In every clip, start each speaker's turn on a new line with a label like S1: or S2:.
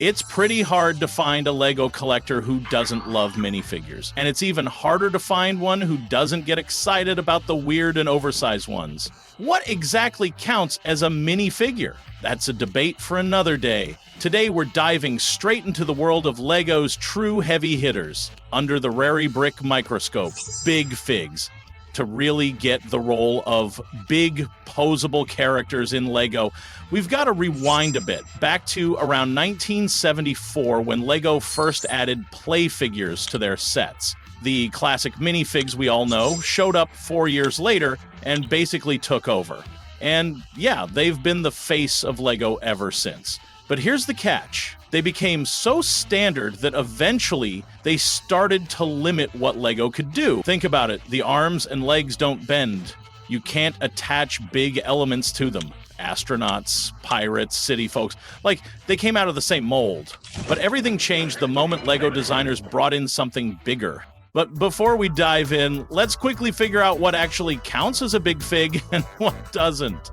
S1: It's pretty hard to find a LEGO collector who doesn't love minifigures, and it's even harder to find one who doesn't get excited about the weird and oversized ones. What exactly counts as a minifigure? That's a debate for another day. Today we're diving straight into the world of LEGO's true heavy hitters, under the Rary Brick microscope, Big Figs. To really get the role of big, posable characters in LEGO, we've got to rewind a bit, back to around 1974 when LEGO first added play figures to their sets. The classic minifigs we all know showed up 4 years later and basically took over. And yeah, they've been the face of LEGO ever since. But here's the catch. They became so standard that eventually they started to limit what LEGO could do. Think about it. The arms and legs don't bend. You can't attach big elements to them. Astronauts, pirates, city folks, like, they came out of the same mold. But everything changed the moment LEGO designers brought in something bigger. But before we dive in, let's quickly figure out what actually counts as a big fig and what doesn't.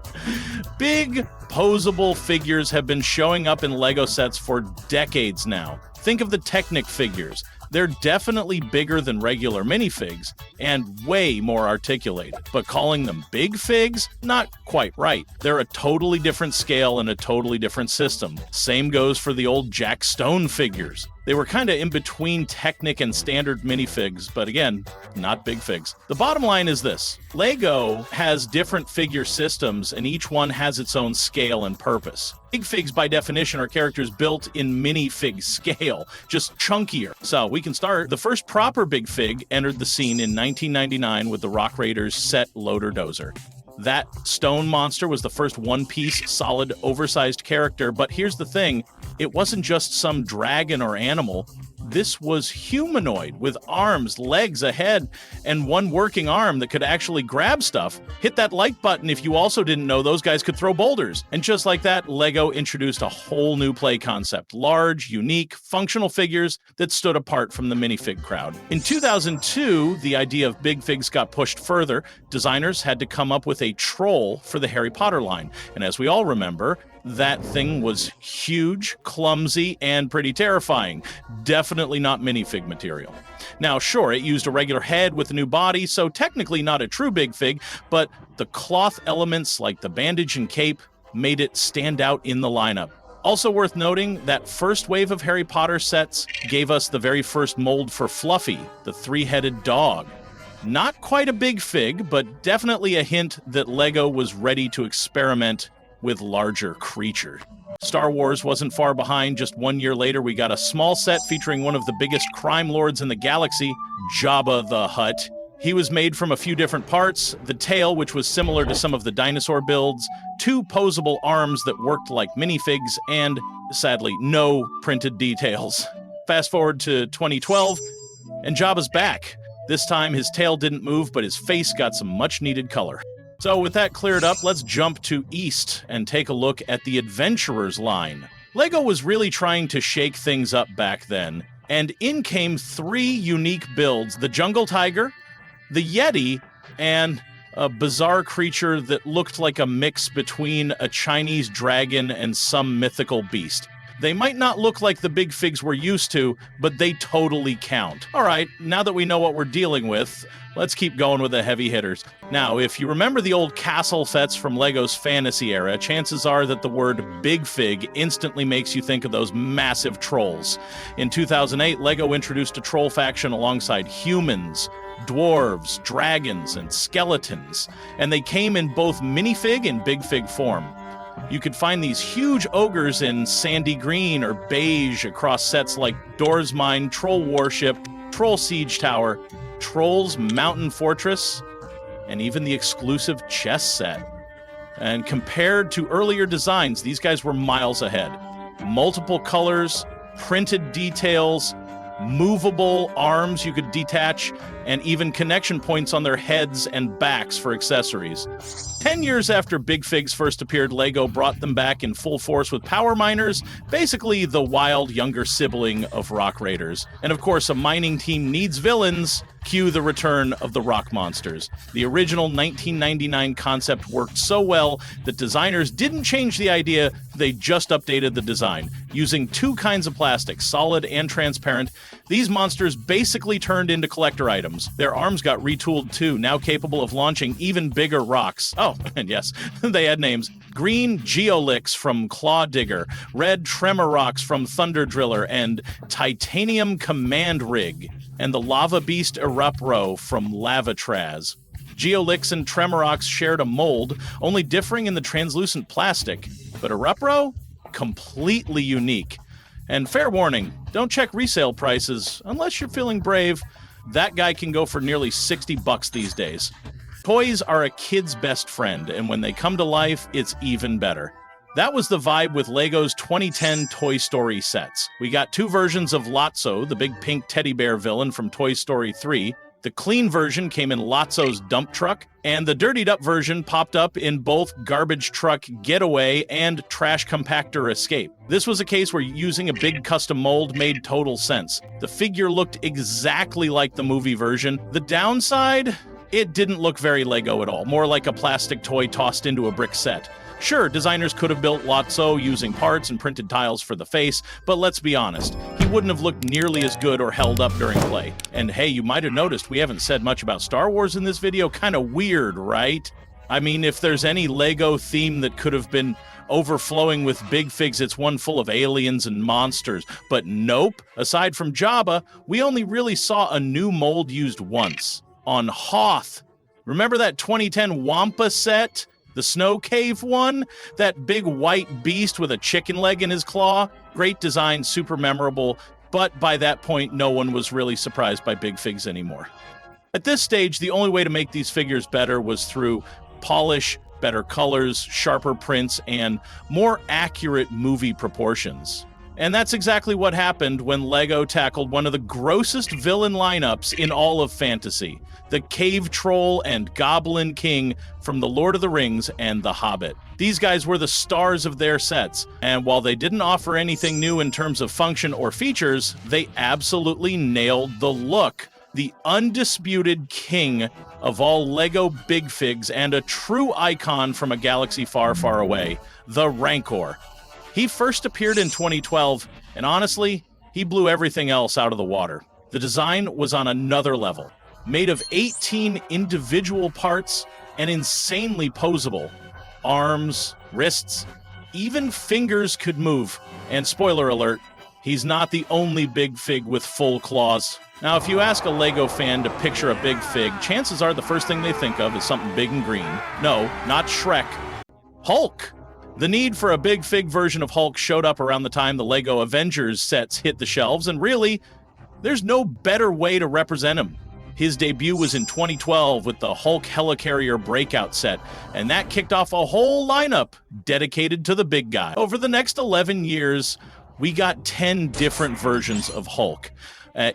S1: Big, posable figures have been showing up in LEGO sets for decades now. Think of the Technic figures. They're definitely bigger than regular minifigs and way more articulated. But calling them big figs? Not quite right. They're a totally different scale and a totally different system. Same goes for the old Jack Stone figures. They were kind of in between Technic and standard minifigs, but again, not big figs. The bottom line is this. LEGO has different figure systems, and each one has its own scale and purpose. Big figs, by definition, are characters built in minifig scale, just chunkier. So we can start. The first proper big fig entered the scene in 1999 with the Rock Raiders set Loader-Dozer. That stone monster was the first one-piece, solid, oversized character, but here's the thing, it wasn't just some dragon or animal. This was humanoid, with arms, legs, a head, and one working arm that could actually grab stuff. Hit that like button if you also didn't know those guys could throw boulders. And just like that, LEGO introduced a whole new play concept. Large, unique, functional figures that stood apart from the minifig crowd. In 2002, the idea of big figs got pushed further. Designers had to come up with a troll for the Harry Potter line. And as we all remember, that thing was huge, clumsy, and pretty terrifying. Definitely not minifig material. Now, sure, it used a regular head with a new body, so technically not a true big fig, but the cloth elements like the bandage and cape made it stand out in the lineup. Also worth noting, that first wave of Harry Potter sets gave us the very first mold for Fluffy, the three-headed dog. Not quite a big fig, but definitely a hint that LEGO was ready to experiment with larger creatures. Star Wars wasn't far behind. Just 1 year later, we got a small set featuring one of the biggest crime lords in the galaxy, Jabba the Hutt. He was made from a few different parts, the tail, which was similar to some of the dinosaur builds, two posable arms that worked like minifigs, and, sadly, no printed details. Fast forward to 2012, and Jabba's back. This time, his tail didn't move, but his face got some much-needed color. So with that cleared up, let's jump to East and take a look at the Adventurers line. LEGO was really trying to shake things up back then, and in came three unique builds: the Jungle Tiger, the Yeti, and a bizarre creature that looked like a mix between a Chinese dragon and some mythical beast. They might not look like the big figs we're used to, but they totally count. All right, now that we know what we're dealing with, let's keep going with the heavy hitters. Now, if you remember the old castle sets from LEGO's fantasy era, chances are that the word big fig instantly makes you think of those massive trolls. In 2008, LEGO introduced a troll faction alongside humans, dwarves, dragons, and skeletons, and they came in both minifig and big fig form. You could find these huge ogres in sandy green or beige across sets like Dwarves Mine, Troll Warship, Troll Siege Tower, Trolls Mountain Fortress, and even the exclusive chess set. And compared to earlier designs, these guys were miles ahead. Multiple colors, printed details, movable arms you could detach, and even connection points on their heads and backs for accessories. 10 years after Big Figs first appeared, LEGO brought them back in full force with Power Miners, basically the wild younger sibling of Rock Raiders. And of course, a mining team needs villains. Cue the return of the Rock Monsters. The original 1999 concept worked so well that designers didn't change the idea, they just updated the design. Using two kinds of plastic, solid and transparent, these monsters basically turned into collector items. Their arms got retooled too, now capable of launching even bigger rocks. Oh, and yes, they had names. Green Geolix from Claw Digger, Red Tremor Rocks from Thunder Driller, and Titanium Command Rig, and the Lava Beast Erupro from Lavatraz. Geolix and Tremorox shared a mold, only differing in the translucent plastic, but Erupro? Completely unique. And fair warning, don't check resale prices unless you're feeling brave. That guy can go for nearly $60 these days. Toys are a kid's best friend, and when they come to life, it's even better. That was the vibe with LEGO's 2010 Toy Story sets. We got two versions of Lotso, the big pink teddy bear villain from Toy Story 3. The clean version came in Lotso's dump truck, and the dirtied up version popped up in both Garbage Truck Getaway and Trash Compactor Escape. This was a case where using a big custom mold made total sense. The figure looked exactly like the movie version. The downside? It didn't look very LEGO at all, more like a plastic toy tossed into a brick set. Sure, designers could have built Lotso using parts and printed tiles for the face, but let's be honest, he wouldn't have looked nearly as good or held up during play. And hey, you might have noticed we haven't said much about Star Wars in this video. Kinda weird, right? I mean, if there's any LEGO theme that could have been overflowing with Big Figs, it's one full of aliens and monsters. But nope, aside from Jabba, we only really saw a new mold used once. On Hoth. Remember that 2010 Wampa set? The snow cave one? That big white beast with a chicken leg in his claw? Great design, super memorable, but by that point, no one was really surprised by Big Figs anymore. At this stage, the only way to make these figures better was through polish, better colors, sharper prints, and more accurate movie proportions. And that's exactly what happened when LEGO tackled one of the grossest villain lineups in all of fantasy, the Cave Troll and Goblin King from The Lord of the Rings and The Hobbit. These guys were the stars of their sets, and while they didn't offer anything new in terms of function or features, they absolutely nailed the look. The undisputed king of all LEGO Big Figs and a true icon from a galaxy far, far away, the Rancor. He first appeared in 2012, and honestly, he blew everything else out of the water. The design was on another level, made of 18 individual parts and insanely posable. Arms, wrists, even fingers could move. And spoiler alert, he's not the only Big Fig with full claws. Now, if you ask a LEGO fan to picture a Big Fig, chances are the first thing they think of is something big and green. No, not Shrek. Hulk! The need for a Big Fig version of Hulk showed up around the time the LEGO Avengers sets hit the shelves, and really, there's no better way to represent him. His debut was in 2012 with the Hulk Helicarrier Breakout set, and that kicked off a whole lineup dedicated to the big guy. Over the next 11 years, we got 10 different versions of Hulk,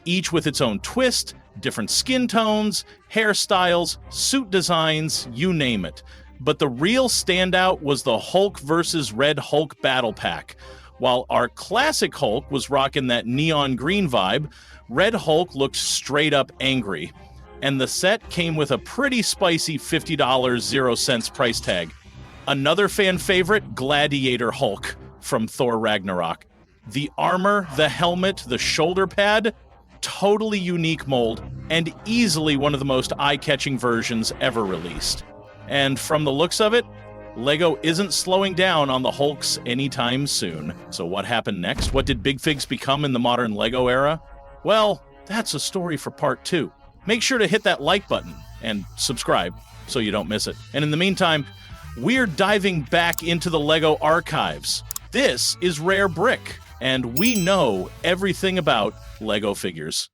S1: each with its own twist, different skin tones, hairstyles, suit designs, you name it. But the real standout was the Hulk vs. Red Hulk Battle Pack. While our classic Hulk was rocking that neon green vibe, Red Hulk looked straight up angry. And the set came with a pretty spicy $50.00 price tag. Another fan favorite, Gladiator Hulk from Thor Ragnarok. The armor, the helmet, the shoulder pad, totally unique mold, and easily one of the most eye-catching versions ever released. And from the looks of it, LEGO isn't slowing down on the Hulks anytime soon. So what happened next? What did Big Figs become in the modern LEGO era? Well, that's a story for part 2. Make sure to hit that like button and subscribe so you don't miss it. And in the meantime, we're diving back into the LEGO archives. This is Rare Brick, and we know everything about LEGO figures.